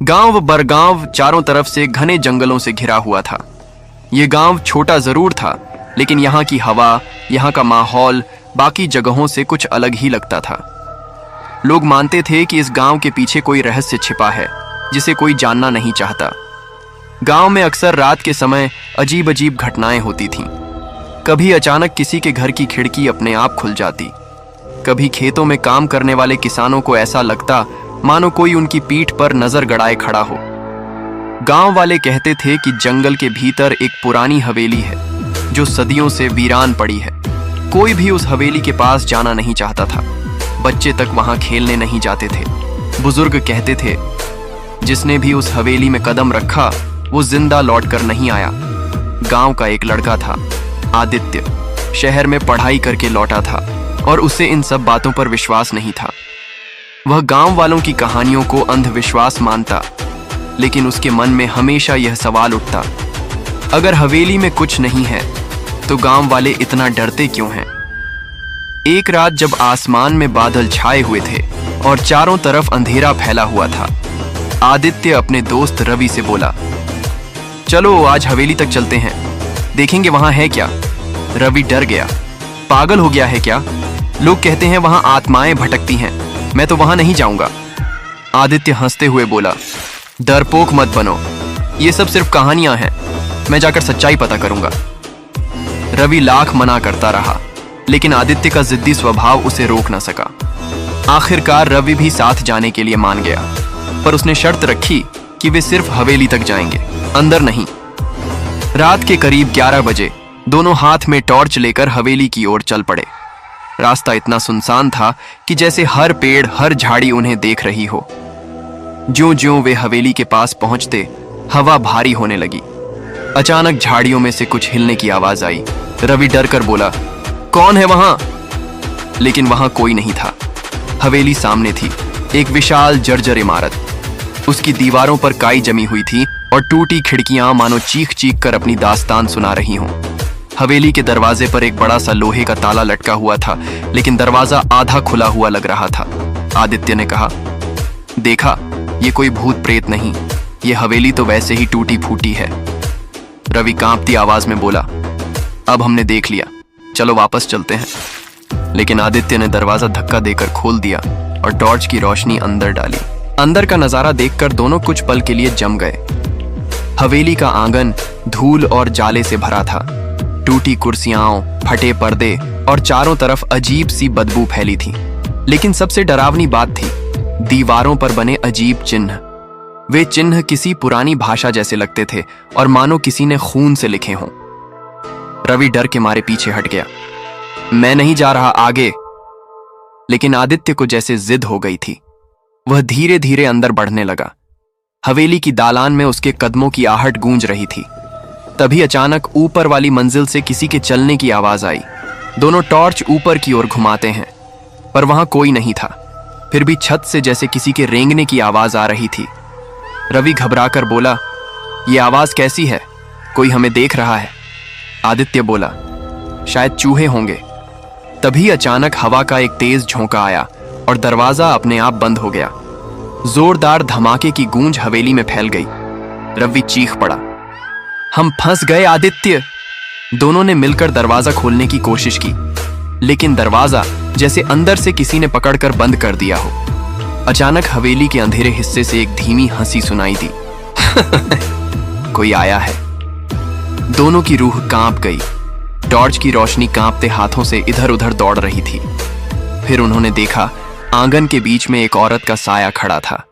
गांव बरगांव चारों तरफ से घने जंगलों से घिरा हुआ था। ये गांव छोटा जरूर था, लेकिन यहाँ की हवा, यहाँ का माहौल बाकी जगहों से कुछ अलग ही लगता था। लोग मानते थे कि इस गांव के पीछे कोई रहस्य छिपा है जिसे कोई जानना नहीं चाहता। गांव में अक्सर रात के समय अजीब अजीब घटनाएं होती थीं। कभी अचानक किसी के घर की खिड़की अपने आप खुल जाती, कभी खेतों में काम करने वाले किसानों को ऐसा लगता मानो कोई उनकी पीठ पर नजर गड़ाए खड़ा हो। गांव वाले कहते थे कि जंगल के भीतर एक पुरानी हवेली है जो सदियों से वीरान पड़ी है। कोई भी उस हवेली के पास जाना नहीं चाहता था। बच्चे तक वहां खेलने नहीं जाते थे। बुजुर्ग कहते थे जिसने भी उस हवेली में कदम रखा वो जिंदा लौटकर नहीं आया। गांव का एक लड़का था, आदित्य, शहर में पढ़ाई करके लौटा था और उसे इन सब बातों पर विश्वास नहीं था। वह गांव वालों की कहानियों को अंधविश्वास मानता, लेकिन उसके मन में हमेशा यह सवाल उठता, अगर हवेली में कुछ नहीं है तो गांव वाले इतना डरते क्यों हैं? एक रात जब आसमान में बादल छाए हुए थे और चारों तरफ अंधेरा फैला हुआ था, आदित्य अपने दोस्त रवि से बोला, चलो आज हवेली तक चलते हैं, देखेंगे वहां है क्या। रवि डर गया। पागल हो गया है क्या? लोग कहते हैं वहां आत्माएं भटकती हैं, मैं तो वहां नहीं जाऊंगा। आदित्य हंसते हुए बोला, डरपोक मत बनो, ये सब सिर्फ कहानियां हैं, मैं जाकर सच्चाई पता करूंगा। रवि लाख मना करता रहा, लेकिन आदित्य का जिद्दी स्वभाव उसे रोक न सका। आखिरकार रवि भी साथ जाने के लिए मान गया, पर उसने शर्त रखी कि वे सिर्फ हवेली तक जाएंगे, अंदर नहीं। रात के करीब 11 बजे दोनों हाथ में टॉर्च लेकर हवेली की ओर चल पड़े। रास्ता इतना सुनसान था कि जैसे हर पेड़, हर झाड़ी उन्हें देख रही हो। ज्यों-ज्यों वे हवेली के पास पहुंचते, हवा भारी होने लगी। अचानक झाड़ियों में से कुछ हिलने की आवाज आई। रवि डर कर बोला, कौन है वहां? लेकिन वहां कोई नहीं था। हवेली सामने थी, एक विशाल जर्जर इमारत। उसकी दीवारों पर काई जमी हुई थी और टूटी खिड़कियां मानो चीख चीख कर अपनी दास्तान सुना रही हों। हवेली के दरवाजे पर एक बड़ा सा लोहे का ताला लटका हुआ था, लेकिन दरवाजा आधा खुला हुआ लग रहा था। आदित्य ने कहा, देखा, ये कोई भूत प्रेत नहीं, ये हवेली तो वैसे ही टूटी फूटी है। रवि कांपती आवाज में बोला, अब हमने देख लिया, चलो वापस चलते हैं। लेकिन आदित्य ने दरवाजा धक्का देकर खोल दिया और टॉर्च की रोशनी अंदर डाली। अंदर का नजारा देखकर दोनों कुछ पल के लिए जम गए। हवेली का आंगन धूल और जाले से भरा था। टूटी कुर्सियां, फटे पर्दे और चारों तरफ अजीब सी बदबू फैली थी। लेकिन सबसे डरावनी बात थी दीवारों पर बने अजीब चिन्ह। वे चिन्ह किसी पुरानी भाषा जैसे लगते थे और मानो किसी ने खून से लिखे हों। रवि डर के मारे पीछे हट गया। मैं नहीं जा रहा आगे। लेकिन आदित्य को जैसे जिद हो गई थी। वह धीरे धीरे अंदर बढ़ने लगा। हवेली की दालान में उसके कदमों की आहट गूंज रही थी। तभी अचानक ऊपर वाली मंजिल से किसी के चलने की आवाज आई। दोनों टॉर्च ऊपर की ओर घुमाते हैं, पर वहां कोई नहीं था। फिर भी छत से जैसे किसी के रेंगने की आवाज आ रही थी। रवि घबराकर बोला, ये आवाज कैसी है? कोई हमें देख रहा है। आदित्य बोला, शायद चूहे होंगे। तभी अचानक हवा का एक तेज झोंका आया और दरवाजा अपने आप बंद हो गया। जोरदार धमाके की गूंज हवेली में फैल गई। रवि चीख पड़ा, हम फंस गए आदित्य। दोनों ने मिलकर दरवाजा खोलने की कोशिश की, लेकिन दरवाजा जैसे अंदर से किसी ने पकड़कर बंद कर दिया हो। अचानक हवेली के अंधेरे हिस्से से एक धीमी हंसी सुनाई दी। कोई आया है। दोनों की रूह कांप गई। टॉर्च की रोशनी कांपते हाथों से इधर उधर दौड़ रही थी। फिर उन्होंने देखा, आंगन के बीच में एक औरत का साया खड़ा था।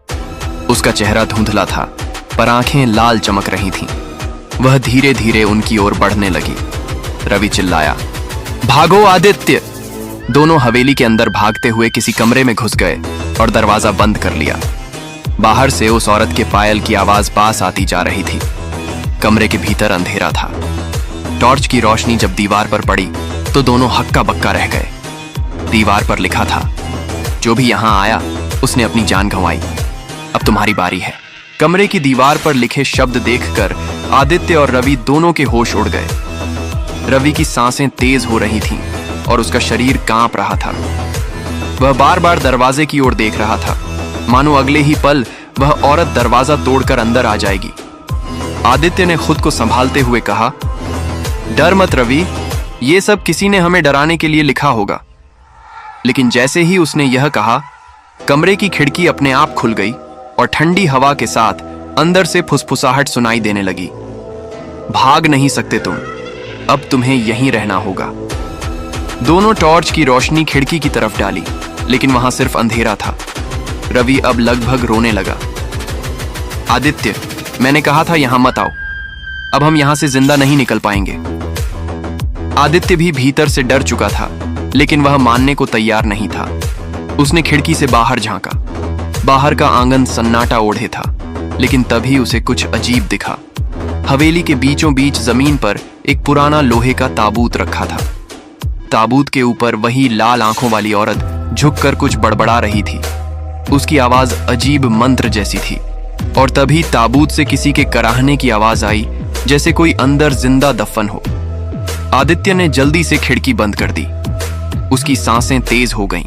उसका चेहरा धुंधला था, पर आंखें लाल चमक रही थीं। वह धीरे धीरे उनकी ओर बढ़ने लगी। रवि चिल्लाया, भागो आदित्य। दोनों हवेली के अंदर भागते हुए किसी कमरे में घुस गए और दरवाजा बंद कर लिया। बाहर से उस औरत के पायल की आवाज पास आती जा रही थी। कमरे के भीतर अंधेरा था। टॉर्च की रोशनी जब दीवार पर पड़ी तो दोनों हक्का बक्का रह गए। दीवार पर लिखा था, जो भी यहां आया उसने अपनी जान गंवाई, अब तुम्हारी बारी है। कमरे की दीवार पर लिखे शब्द देखकर आदित्य और रवि दोनों के होश उड़ गए। रवि की सांसें तेज हो रही थीं और उसका शरीर कांप रहा था। वह बार बार दरवाजे की ओर देख रहा था, मानो अगले ही पल वह औरत दरवाजा तोड़कर अंदर आ जाएगी। आदित्य ने खुद को संभालते हुए कहा, डर मत रवि, ये सब किसी ने हमें डराने के लिए लिखा होगा। लेकिन जैसे ही उसने यह कहा, कमरे की खिड़की अपने आप खुल गई और ठंडी हवा के साथ अंदर से फुसफुसाहट सुनाई देने लगी। भाग नहीं सकते तुम, अब तुम्हें यहीं रहना होगा। दोनों टॉर्च की रोशनी खिड़की की तरफ डाली, लेकिन वहां सिर्फ अंधेरा था। रवि अब लगभग रोने लगा। आदित्य, मैंने कहा था यहां मत आओ, अब हम यहां से जिंदा नहीं निकल पाएंगे। आदित्य भी भीतर से डर चुका था, लेकिन वह मानने को तैयार नहीं था। उसने खिड़की से बाहर झांका। बाहर का आंगन सन्नाटा ओढ़े था, लेकिन तभी उसे कुछ अजीब दिखा। हवेली के बीचों बीच जमीन पर एक पुराना लोहे का ताबूत रखा था। ताबूत के ऊपर वही लाल आंखों वाली औरत झुककर कुछ बड़बड़ा रही थी। उसकी आवाज अजीब मंत्र जैसी थी, और तभी ताबूत से किसी के कराहने की आवाज आई, जैसे कोई अंदर जिंदा दफन हो। आदित्य ने जल्दी से खिड़की बंद कर दी। उसकी सांसें तेज हो गईं।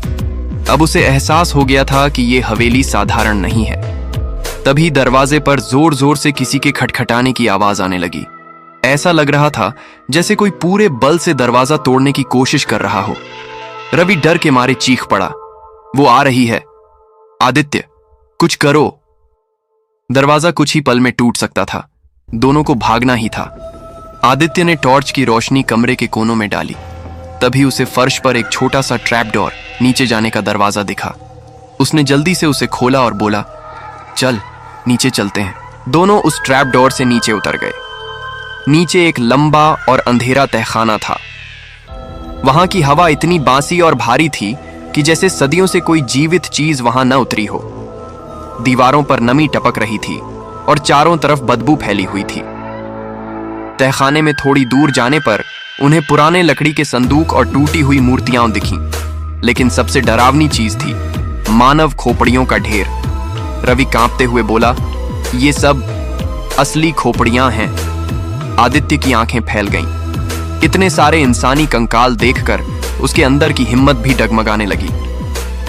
अब उसे एहसास हो गया था कि यह हवेली साधारण नहीं है। तभी दरवाजे पर जोर जोर से किसी के खटखटाने की आवाज आने लगी। ऐसा लग रहा था जैसे कोई पूरे बल से दरवाजा तोड़ने की कोशिश कर रहा हो। रवि डर के मारे चीख पड़ा, वो आ रही है। आदित्य, कुछ करो। दरवाजा कुछ ही पल में टूट सकता था। दोनों को भागना ही था। आदित्य ने टॉर्च की रोशनी कमरे के कोनों में डाली। तभी उसे फर्श पर एक छोटा सा ट्रैप डोर, नीचे जाने का दरवाजा दिखा। उसने जल्दी से उसे खोला और बोला, चल नीचे चलते हैं। दोनों उस ट्रैप डोर से नीचे उतर गए। नीचे एक लंबा और अंधेरा तहखाना था। वहां की हवा इतनी बासी और भारी थी कि जैसे सदियों से कोई जीवित चीज वहां न उतरी हो। दीवारों पर नमी टपक रही थी और चारों तरफ बदबू फैली हुई थी। तहखाने में थोड़ी दूर जाने पर उन्हें पुराने लकड़ी के संदूक और टूटी हुई मूर्तियां दिखीं, लेकिन सबसे डरावनी चीज थी मानव खोपड़ियों का ढेर। रवि कांपते हुए बोला, ये सब असली खोपड़ियां हैं। आदित्य की आंखें फैल गईं। इतने सारे इंसानी कंकाल देखकर उसके अंदर की हिम्मत भी डगमगाने लगी।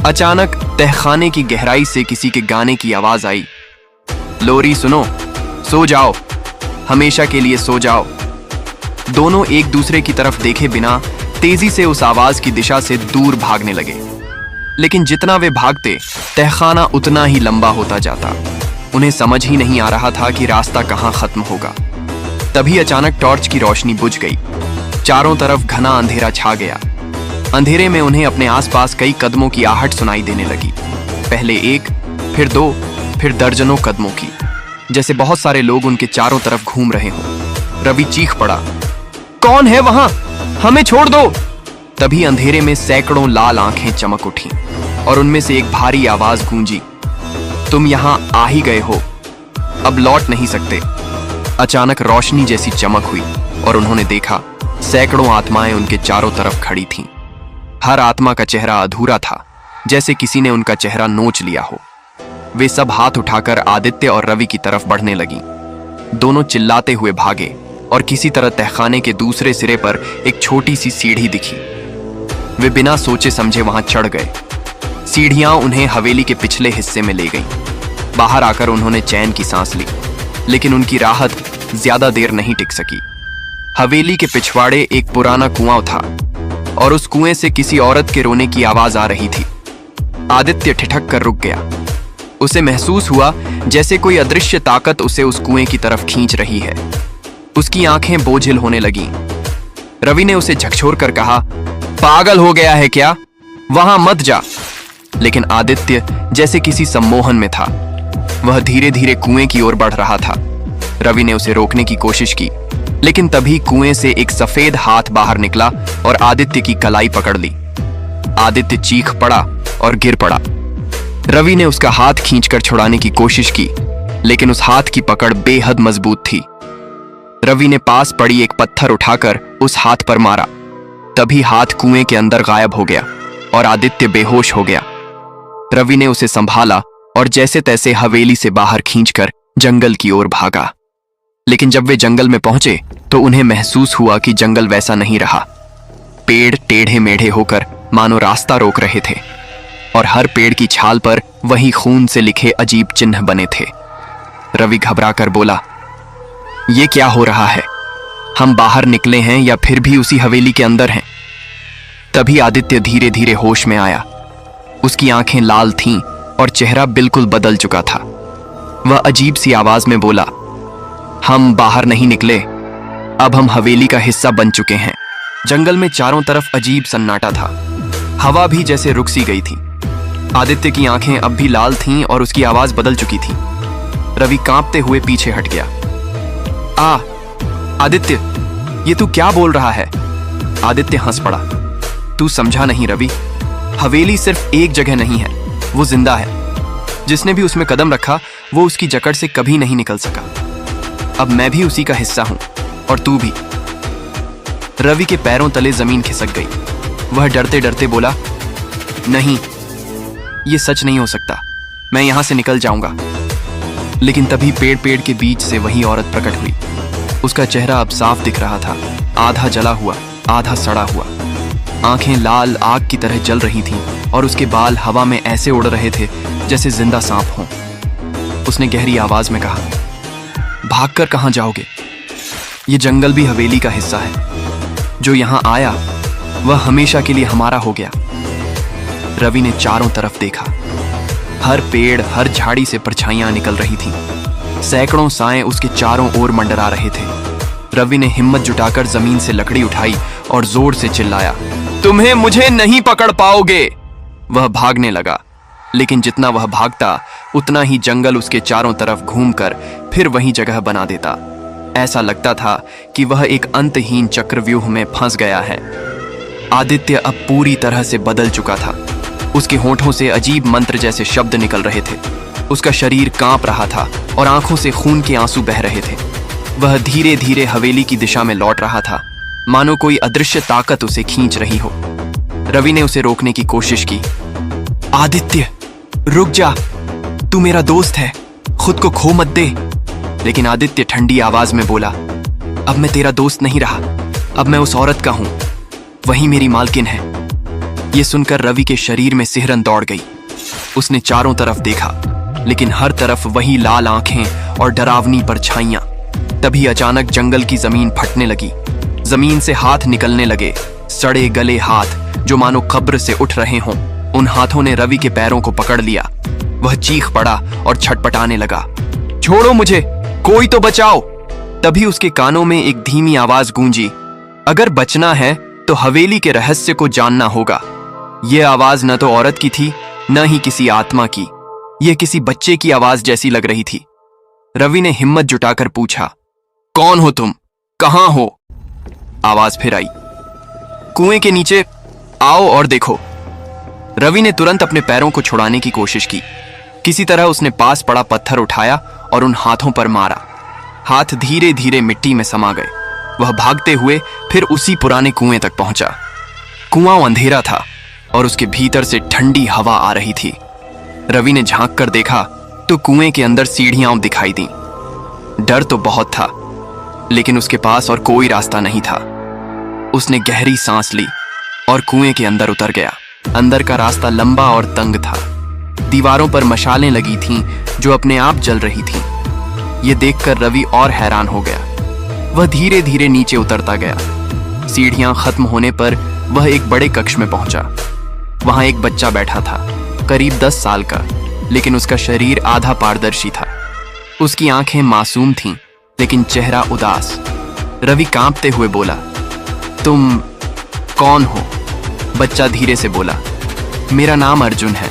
अचानक तहखाने की गहराई से किसी के गाने की आवाज आई, लोरी सुनो, सो जाओ, हमेशा के लिए सो जाओ। दोनों एक दूसरे की तरफ देखे बिना तेजी से उस आवाज की दिशा से दूर भागने लगे। लेकिन जितना वे भागते, तहखाना उतना ही लंबा होता जाता। उन्हें समझ ही नहीं आ रहा था कि रास्ता कहां खत्म होगा। तभी अचानक टॉर्च की रोशनी बुझ गई। चारों तरफ घना अंधेरा छा गया। अंधेरे में उन्हें अपने आसपास कई कदमों की आहट सुनाई देने लगी। पहले एक, फिर दो, फिर दर्जनों कदमों की, जैसे बहुत सारे लोग उनके चारों तरफ घूम रहे हों। रवि चीख पड़ा, कौन है वहां? हमें छोड़ दो। तभी अंधेरे में सैकड़ों लाल आंखें चमक उठी और उनमें से एक भारी आवाज गूंजी, तुम यहां आ ही गए हो, अब लौट नहीं सकते। अचानक रोशनी जैसी चमक हुई और उन्होंने देखा सैकड़ों आत्माएं उनके चारों तरफ खड़ी थीं। हर आत्मा का चेहरा अधूरा था, जैसे किसी ने उनका चेहरा नोच लिया हो। वे सब हाथ उठाकर आदित्य और रवि की तरफ बढ़ने लगीं। दोनों चिल्लाते हुए भागे और किसी तरह तहखाने के दूसरे सिरे पर एक छोटी सी सीढ़ी दिखी। वे बिना सोचे समझे वहां चढ़ गए। सीढ़ियां उन्हें हवेली के पिछले हिस्से में ले गईं। बाहर आकर उन्होंने चैन की सांस ली, लेकिन उनकी राहत ज्यादा देर नहीं टिक सकी। हवेली के पिछवाड़े एक पुराना कुआं था और उस कुएं से किसी औरत के रोने की आवाज आ रही थी। आदित्य ठिठक कर रुक गया। उसे महसूस हुआ जैसे कोई अदृश्य ताकत उसे उस कुएं की तरफ खींच रही है। उसकी आंखें बोझिल होने लगीं। रवि ने उसे झकझोर कर कहा, पागल हो गया है क्या? वहां मत जा। लेकिन आदित्य जैसे किसी सम्मोहन में था। वह धीरे धीरे कुएं की ओर बढ़ रहा था। रवि ने उसे रोकने की कोशिश की, लेकिन तभी कुएं से एक सफेद हाथ बाहर निकला और आदित्य की कलाई पकड़ ली। आदित्य चीख पड़ा और गिर पड़ा। रवि ने उसका हाथ खींचकर छुड़ाने की कोशिश की, लेकिन उस हाथ की पकड़ बेहद मजबूत थी। रवि ने पास पड़ी एक पत्थर उठाकर उस हाथ पर मारा। तभी हाथ कुएं के अंदर गायब हो गया और आदित्य बेहोश हो गया। रवि ने उसे संभाला और जैसे तैसे हवेली से बाहर खींचकर जंगल की ओर भागा। लेकिन जब वे जंगल में पहुंचे तो उन्हें महसूस हुआ कि जंगल वैसा नहीं रहा। पेड़ टेढ़े मेढ़े होकर मानो रास्ता रोक रहे थे। और हर पेड़ की छाल पर वही खून से लिखे अजीब चिन्ह बने थे। रवि घबरा कर बोला, ये क्या हो रहा है? हम बाहर निकले हैं या फिर भी उसी हवेली के अंदर हैं? तभी आदित्य धीरे धीरे होश में आया। उसकी आंखें लाल थीं और चेहरा बिल्कुल बदल चुका था। वह अजीब सी आवाज में बोला, हम बाहर नहीं निकले, अब हम हवेली का हिस्सा बन चुके हैं। जंगल में चारों तरफ अजीब सन्नाटा था। हवा भी जैसे रुक सी गई थी। आदित्य की आंखें अब भी लाल थीं और उसकी आवाज बदल चुकी थी। रवि कांपते हुए पीछे हट गया। आदित्य, ये तू क्या बोल रहा है? आदित्य हंस पड़ा। तू समझा नहीं रवि, हवेली सिर्फ एक जगह नहीं है, वो जिंदा है। जिसने भी उसमें कदम रखा वो उसकी जकड़ से कभी नहीं निकल सका। अब मैं भी उसी का हिस्सा हूं और तू भी। रवि के पैरों तले जमीन खिसक गई। वह डरते डरते बोला, नहीं, ये सच नहीं हो सकता, मैं यहां से निकल जाऊंगा। लेकिन तभी पेड़ के बीच से वही औरत प्रकट हुई। उसका चेहरा अब साफ दिख रहा था, आधा जला हुआ, आधा सड़ा हुआ। आंखें लाल आग की तरह जल रही थीं और उसके बाल हवा में ऐसे उड़ रहे थे जैसे जिंदा सांप हों। उसने गहरी आवाज में कहा, भागकर कहां जाओगे? ये जंगल भी हवेली का हिस्सा है। जो यहां आया वह हमेशा के लिए हमारा हो गया। रवि ने चारों तरफ देखा। हर पेड़, हर झाड़ी से परछाइयां निकल रही थीं। सैकड़ों साएं उसके चारों ओर मंडरा रहे थे। रवि ने हिम्मत जुटाकर जमीन से लकड़ी उठाई और जोर से चिल्लाया, तुम्हें मुझे नहीं पकड़ पाओगे। वह भागने लगा, लेकिन जितना वह भागता उतना ही जंगल उसके चारों तरफ घूमकर फिर वही जगह बना देता। ऐसा लगता था कि वह एक अंतहीन चक्रव्यूह में फंस गया है। आदित्य अब पूरी तरह से बदल चुका था। उसके होठों से अजीब मंत्र जैसे शब्द निकल रहे थे। उसका शरीर कांप रहा था और आंखों से खून के आंसू बह रहे थे। वह धीरे धीरे हवेली की दिशा में लौट रहा था, मानो कोई अदृश्य ताकत उसे खींच रही हो। रवि ने उसे रोकने की कोशिश की। आदित्य, रुक जा, तू मेरा दोस्त है, खुद को खो मत दे। लेकिन आदित्य ठंडी आवाज में बोला, अब मैं तेरा दोस्त नहीं रहा, अब मैं उस औरत का हूं, वही मेरी मालकिन है। यह सुनकर रवि के शरीर में सिहरन दौड़ गई। उसने चारों तरफ देखा, लेकिन हर तरफ वही लाल आंखें और डरावनी परछाइयां। तभी अचानक जंगल की जमीन फटने लगी। जमीन से हाथ निकलने लगे, सड़े गले हाथ जो मानो कब्र से उठ रहे हों। उन हाथों ने रवि के पैरों को पकड़ लिया। वह चीख पड़ा और छटपटाने लगा, छोड़ो मुझे, कोई तो बचाओ। तभी उसके कानों में एक धीमी आवाज गूंजी, अगर बचना है तो हवेली के रहस्य को जानना होगा। यह आवाज न तो औरत की थी, न ही किसी आत्मा की। यह किसी बच्चे की आवाज जैसी लग रही थी। रवि ने हिम्मत जुटाकर पूछा, कौन हो तुम, कहां हो? आवाज फिर आई, कुएं के नीचे आओ और देखो। रवि ने तुरंत अपने पैरों को छुड़ाने की कोशिश की। किसी तरह उसने पास पड़ा पत्थर उठाया और उन हाथों पर मारा। हाथ धीरे धीरे मिट्टी में समा गए। वह भागते हुए फिर उसी पुराने कुएं तक पहुंचा। कुआं अंधेरा था और उसके भीतर से ठंडी हवा आ रही थी। रवि ने झांक कर देखा तो कुएं के अंदर सीढ़ियां दिखाई दी। डर तो बहुत था, लेकिन उसके पास और कोई रास्ता नहीं था। उसने गहरी सांस ली और कुएं के अंदर उतर गया। अंदर का रास्ता लंबा और तंग था। दीवारों पर मशालें लगी थीं जो अपने आप जल रही थीं। ये देखकर रवि और हैरान हो गया। वह धीरे धीरे नीचे उतरता गया। सीढ़ियां खत्म होने पर वह एक बड़े कक्ष में पहुंचा। वहां एक बच्चा बैठा था, करीब 10 साल का, लेकिन उसका शरीर आधा पारदर्शी था। उसकी आंखें मासूम थीं, लेकिन चेहरा उदास। रवि कांपते हुए बोला, तुम कौन हो? बच्चा धीरे से बोला, मेरा नाम अर्जुन है,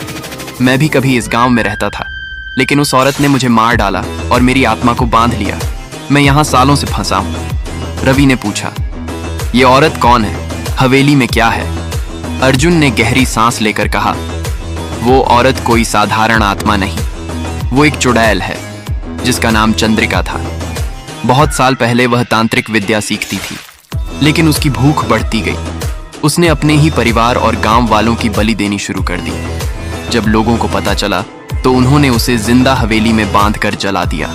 मैं भी कभी इस गांव में रहता था, लेकिन उस औरत ने मुझे मार डाला और मेरी आत्मा को बांध लिया। मैं यहां सालों से फंसा हूं। रवि ने पूछा, ये औरत कौन है? हवेली में क्या है? अर्जुन ने गहरी सांस लेकर कहा, वो औरत कोई साधारण आत्मा नहीं, वो एक चुड़ैल है जिसका नाम चंद्रिका था। बहुत साल पहले वह तांत्रिक विद्या सीखती थी, लेकिन उसकी भूख बढ़ती गई। उसने अपने ही परिवार और गांव वालों की बलि देनी शुरू कर दी। जब लोगों को पता चला तो उन्होंने उसे जिंदा हवेली में बांधकर जला दिया,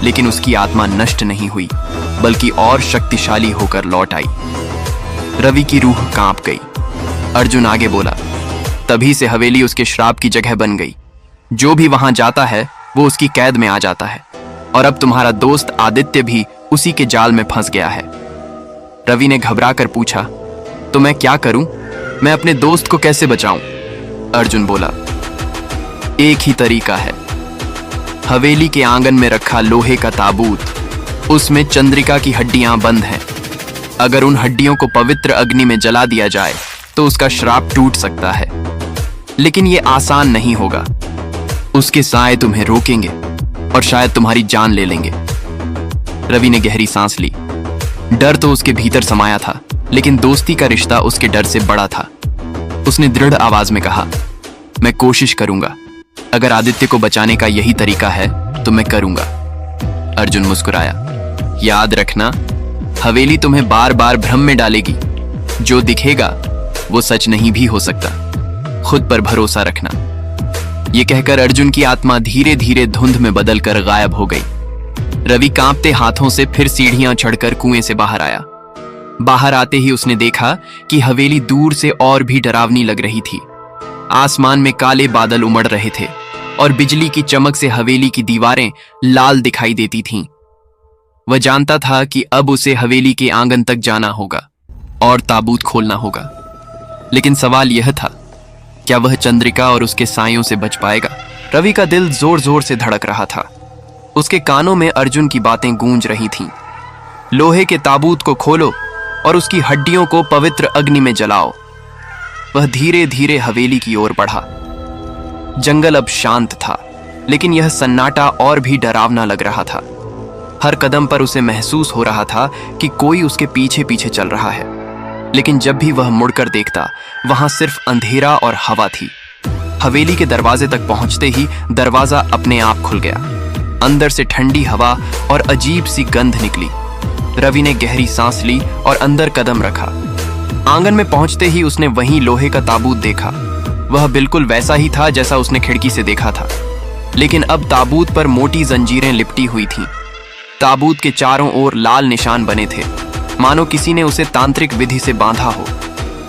लेकिन उसकी आत्मा नष्ट नहीं हुई, बल्कि और शक्तिशाली होकर लौट आई। रवि की रूह कांप गई। अर्जुन आगे बोला, तभी से हवेली उसके श्राप की जगह बन गई। जो भी वहां जाता है वो उसकी कैद में आ जाता है, और अब तुम्हारा दोस्त आदित्य भी उसी के जाल में फंस गया है। रवि ने घबरा कर पूछा, तो मैं क्या करूं? मैं अपने दोस्त को कैसे बचाऊं? अर्जुन बोला, एक ही तरीका है। हवेली के आंगन में रखा लोहे का ताबूत, उसमें चंद्रिका की हड्डियां बंद हैं। अगर उन हड्डियों को पवित्र अग्नि में जला दिया जाए तो उसका श्राप टूट सकता है, लेकिन यह आसान नहीं होगा। उसके साए तुम्हें रोकेंगे और शायद तुम्हारी जान ले लेंगे। रवि ने गहरी सांस ली। डर तो उसके भीतर समाया था, लेकिन दोस्ती का रिश्ता उसके डर से बड़ा था। उसने दृढ़ आवाज में कहा, मैं कोशिश करूंगा। अगर आदित्य को बचाने का यही तरीका है तो मैं करूंगा। अर्जुन मुस्कुराया, याद रखना, हवेली तुम्हें बार बार भ्रम में डालेगी। जो दिखेगा वो सच नहीं भी हो सकता। खुद पर भरोसा रखना। यह कहकर अर्जुन की आत्मा धीरे धीरे धुंध में बदलकर गायब हो गई। रवि कांपते हाथों से फिर सीढ़ियां चढ़कर कुएं से बाहर आया। बाहर आते ही उसने देखा कि हवेली दूर से और भी डरावनी लग रही थी। आसमान में काले बादल उमड़ रहे थे और बिजली की चमक से हवेली की दीवारें लाल दिखाई देती थीं। वह जानता था कि अब उसे हवेली के आंगन तक जाना होगा और ताबूत खोलना होगा। लेकिन सवाल यह था, क्या वह चंद्रिका और उसके सायों से बच पाएगा? रवि का दिल जोर जोर से धड़क रहा था। उसके कानों में अर्जुन की बातें गूंज रही थीं। लोहे के ताबूत को खोलो और उसकी हड्डियों को पवित्र अग्नि में जलाओ। वह धीरे धीरे हवेली की ओर बढ़ा। जंगल अब शांत था, लेकिन यह सन्नाटा और भी डरावना लग रहा था। हर कदम पर उसे महसूस हो रहा था कि कोई उसके पीछे पीछे चल रहा है, लेकिन जब भी वह मुड़कर देखता, वहां सिर्फ अंधेरा और हवा थी। हवेली के दरवाजे तक पहुंचते ही दरवाजा अपने आप खुल गया। अंदर से ठंडी हवा और अजीब सी गंध निकली। रवि ने गहरी सांस ली और अंदर कदम रखा। आंगन में पहुंचते ही उसने वहीं लोहे का ताबूत देखा। वह बिल्कुल वैसा ही था जैसा उसने खिड़की से देखा था, लेकिन अब ताबूत पर मोटी जंजीरें लिपटी हुई थीं। ताबूत के चारों ओर लाल निशान बने थे, मानो किसी ने उसे तांत्रिक विधि से बांधा हो।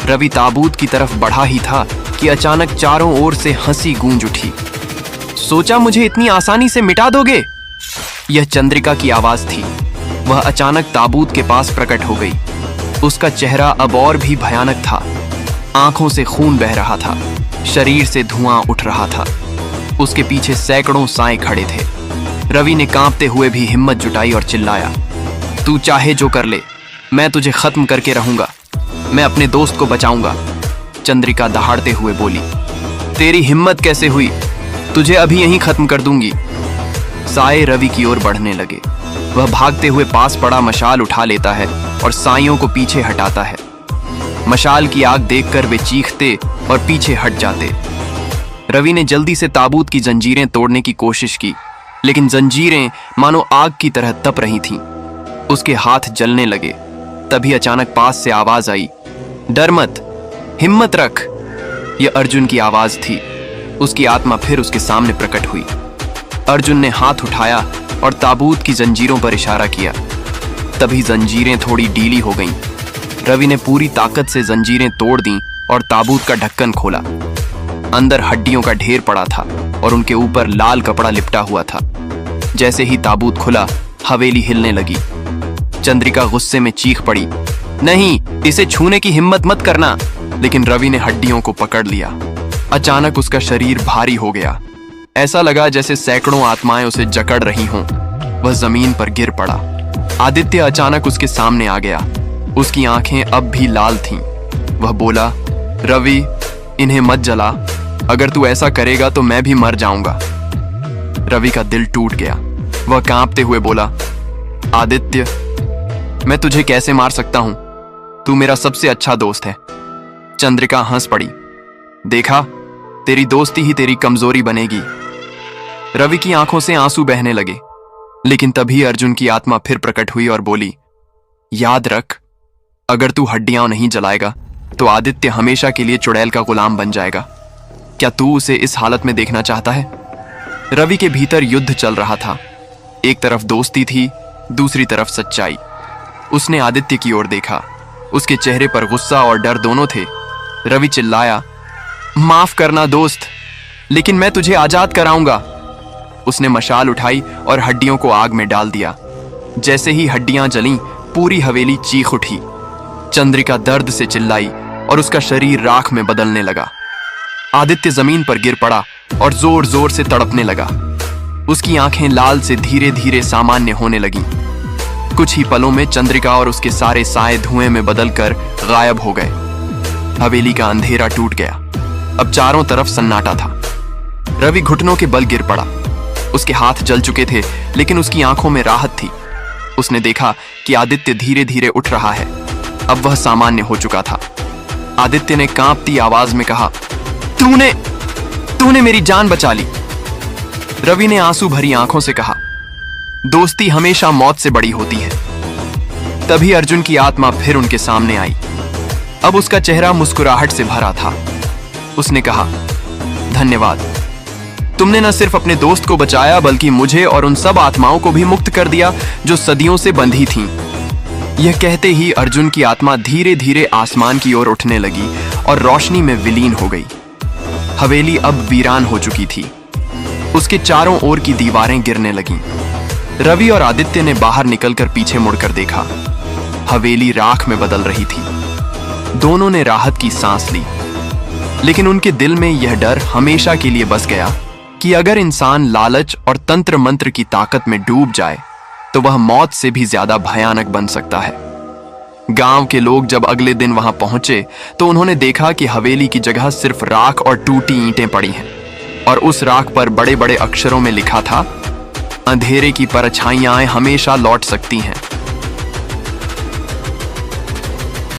रवि ताबूत की तरफ बढ़ा ही था कि अचानक चारों ओर से हंसी गूंज उठी। सोचा मुझे इतनी आसानी से मिटा दोगे? यह चंद्रिका की आवाज थी। वह अचानक ताबूत के पास प्रकट हो गई। उसका चेहरा अब और भी भयानक था। आंखों से खून बह रहा था, शरीर से धुआं उठ रहा था। उसके पीछे सैकड़ों साए खड़े थे। रवि ने कांपते हुए भी हिम्मत जुटाई और चिल्लाया, तू चाहे जो कर ले, मैं तुझे खत्म करके रहूंगा। मैं अपने दोस्त को बचाऊंगा। चंद्रिका दहाड़ते हुए बोली, तेरी हिम्मत कैसे हुई? तुझे अभी यहीं खत्म कर दूंगी। साए रवि की ओर बढ़ने लगे। वह भागते हुए पास पड़ा मशाल उठा लेता है और साइयों को पीछे हटाता है। मशाल की आग देखकर वे चीखते और पीछे हट जाते। रवि ने जल्दी से ताबूत की जंजीरें तोड़ने की कोशिश की, लेकिन जंजीरें मानो आग की तरह तप रही थीं। उसके हाथ जलने लगे। तभी अचानक पास से आवाज आई, डर मत, हिम्मत रख। यह अर्जुन की आवाज थी। उसकी आत्मा फिर उसके सामने प्रकट हुई। अर्जुन ने हाथ उठाया और ताबूत की जंजीरों पर इशारा किया। तभी जंजीरें थोड़ी ढीली हो गईं। रवि ने पूरी ताकत से जंजीरें तोड़ दी और ताबूत का ढक्कन खोला। अंदर हड्डियों का ढेर पड़ा था और उनके ऊपर लाल कपड़ा लिपटा हुआ था। जैसे ही ताबूत खुला, हवेली हिलने लगी। चंद्रिका गुस्से में चीख पड़ी, नहीं, इसे छूने की हिम्मत मत करना। लेकिन रवि ने हड्डियों को पकड़ लिया। अचानक उसका शरीर भारी हो गया। ऐसा लगा जैसे सैकड़ों आत्माएं उसे जकड़ रही हों। वह जमीन पर गिर पड़ा। आदित्य अचानक उसके सामने आ गया। उसकी आंखें अब भी लाल थीं। वह बोला, रवि, इन्हें मत जला। अगर तू ऐसा करेगा तो मैं भी मर जाऊंगा। रवि का दिल टूट गया। वह कांपते हुए बोला, आदित्य, मैं तुझे कैसे मार सकता हूं? तू मेरा सबसे अच्छा दोस्त है। चंद्रिका हंस पड़ी। देखा, तेरी दोस्ती ही तेरी कमजोरी बनेगी। रवि की आंखों से आंसू बहने लगे। लेकिन तभी अर्जुन की आत्मा फिर प्रकट हुई और बोली, याद रख, अगर तू हड्डियां नहीं जलाएगा तो आदित्य हमेशा के लिए चुड़ैल का गुलाम बन जाएगा। क्या तू उसे इस हालत में देखना चाहता है? रवि के भीतर युद्ध चल रहा था। एक तरफ दोस्ती थी, दूसरी तरफ सच्चाई। उसने आदित्य की ओर देखा। उसके चेहरे पर गुस्सा और डर दोनों थे। रवि चिल्लाया, माफ करना दोस्त, लेकिन मैं तुझे आजाद कराऊंगा। उसने मशाल उठाई और हड्डियों को आग में डाल दिया। जैसे ही हड्डियां जलीं, पूरी हवेली चीख उठी। चंद्रिका दर्द से चिल्लाई और उसका शरीर राख में बदलने लगा। आदित्य जमीन पर गिर पड़ा और जोर जोर से तड़पने लगा। उसकी आंखें लाल से धीरे धीरे सामान्य होने लगीं। कुछ ही पलों में चंद्रिका और उसके सारे साए धुएं में बदलकर गायब हो गए। हवेली का अंधेरा टूट गया। अब चारों तरफ सन्नाटा था। रवि घुटनों के बल गिर पड़ा। उसके हाथ जल चुके थे, लेकिन उसकी आंखों में राहत थी। उसने देखा कि आदित्य धीरे धीरे उठ रहा है। अब वह सामान्य हो चुका था। आदित्य ने कांपती आवाज में कहा, तूने मेरी जान बचा ली। रवि ने आंसू भरी आंखों से कहा, दोस्ती हमेशा मौत से बड़ी होती है। तभी अर्जुन की आत्मा फिर उनके सामने आई। अब उसका चेहरा मुस्कुराहट से भरा था। उसने कहा, धन्यवाद। तुमने न सिर्फ अपने दोस्त को बचाया, बल्कि मुझे और उन सब आत्माओं को भी मुक्त कर दिया जो सदियों से बंधी थीं। यह कहते ही अर्जुन की आत्मा धीरे धीरे आसमान की ओर उठने लगी और रोशनी में विलीन हो गई। हवेली अब वीरान हो चुकी थी। उसके चारों ओर की दीवारें गिरने लगीं। रवि और आदित्य ने बाहर निकलकर पीछे मुड़कर देखा। हवेली राख में बदल रही थी। दोनों ने राहत की सांस ली, लेकिन उनके दिल में यह डर हमेशा के लिए बस गया कि अगर इंसान लालच और तंत्र मंत्र की ताकत में डूब जाए तो वह मौत से भी ज्यादा भयानक बन सकता है। गांव के लोग जब अगले दिन वहां पहुंचे तो उन्होंने देखा कि हवेली की जगह सिर्फ राख और टूटी ईंटें पड़ी हैं, और उस राख पर बड़े बड़े अक्षरों में लिखा था, अंधेरे की परछाइयां हमेशा लौट सकती हैं,